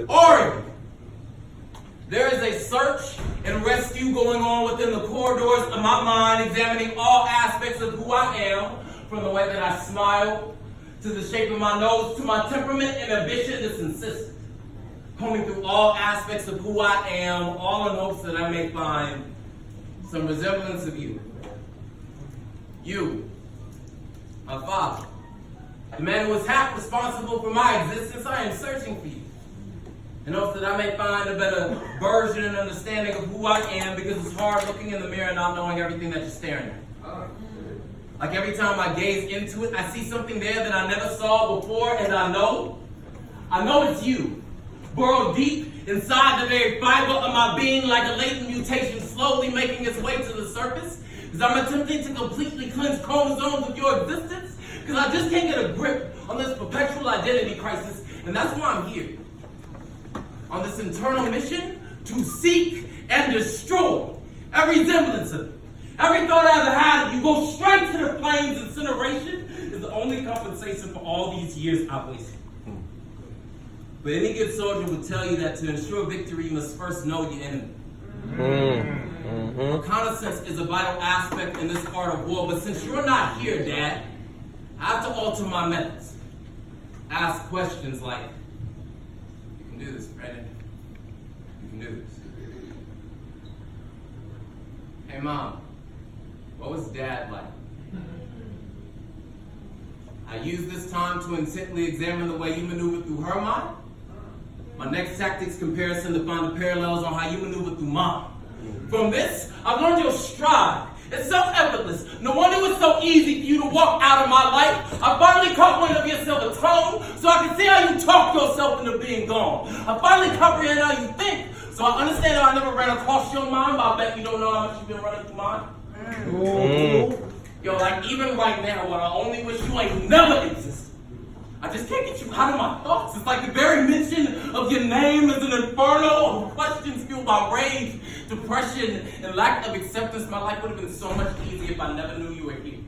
Oregon. There is a search and rescue going on within the corridors of my mind, examining all aspects of who I am, from the way that I smile, to the shape of my nose, to my temperament and ambition that's insistent. Combing through all aspects of who I am, all in hopes that I may find some resemblance of you. You, my father, the man who is half responsible for my existence. I am searching for you, in hopes that I may find a better version and understanding of who I am, because it's hard looking in the mirror and not knowing everything that you're staring at. Like every time I gaze into it, I see something there that I never saw before, and I know it's you, burrowed deep inside the very fiber of my being, like a latent mutation slowly making its way to the surface, because I'm attempting to completely cleanse chromosomes of your existence, because I just can't get a grip on this perpetual identity crisis, and that's why I'm here. On this internal mission to seek and destroy every semblance of it. Every thought I ever had of you go straight to the flames. Incineration is the only compensation for all these years I've wasted. But any good soldier would tell you that to ensure victory, you must first know your enemy. Reconnaissance is a vital aspect in this art of war, but since you're not here, Dad, I have to alter my methods. Ask questions like, you can do this, Brandon. You can do this. Hey, Mom, what was Dad like? I use this time to intently examine the way you maneuver through her mind. My next tactics comparison to find the parallels on how you maneuver through mine. From this, I've learned your stride. It's so effortless. No wonder it was so easy for you to walk out of my life. I finally caught wind of your self-tone, so I can see how you talk yourself into being gone. I finally comprehend how you think, so I understand how I never ran across your mind, but I bet you don't know how much you've been running through mine. Yo, like even right now, when I only wish you ain't never existed. I just can't get you out of my thoughts. It's like the very mention of your name is an inferno of questions fueled by rage, depression, and lack of acceptance. My life would have been so much easier if I never knew you were here.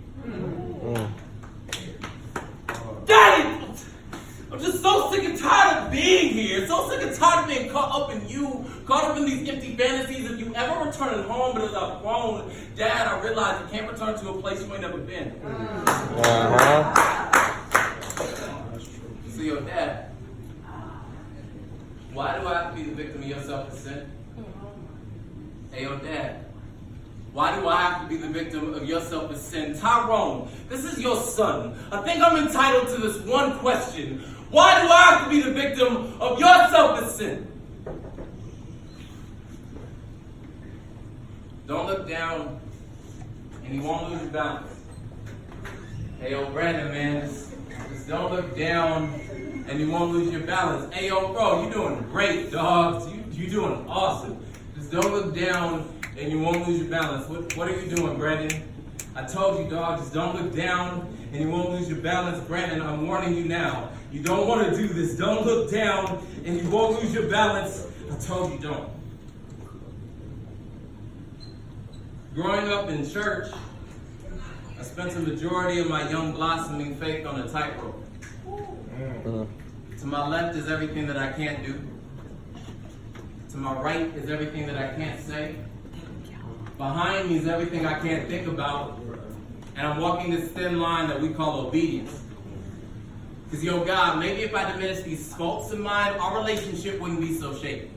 Daddy! I'm just so sick and tired of being here. So sick and tired of being caught up in you, caught up in these empty fantasies of you ever returning home. But as I've grown, Dad, I realize you can't return to a place you ain't never been. So, yo, Dad, why do I have to be the victim of your self-consent? Hey, yo, Dad, why do I have to be the victim of your self-consent? Tyrone, this is your son. I think I'm entitled to this one question. Why do I have to be the victim of your self-consent? Don't look down, and you won't lose your balance. Hey, yo, Brandon, man, just don't look down, and you won't lose your balance. Hey, yo, bro, you doing great, dog. You doing awesome. Just don't look down, and you won't lose your balance. What are you doing, Brandon? I told you, dog, just don't look down, and you won't lose your balance. Brandon, I'm warning you now. You don't want to do this. Don't look down, and you won't lose your balance. I told you don't. Growing up in church, I spent the majority of my young blossoming faith on a tightrope. To my left is everything that I can't do. To my right is everything that I can't say. Behind me is everything I can't think about. And I'm walking this thin line that we call obedience. Because, yo, God, maybe if I diminish these faults in mine, our relationship wouldn't be so shaky.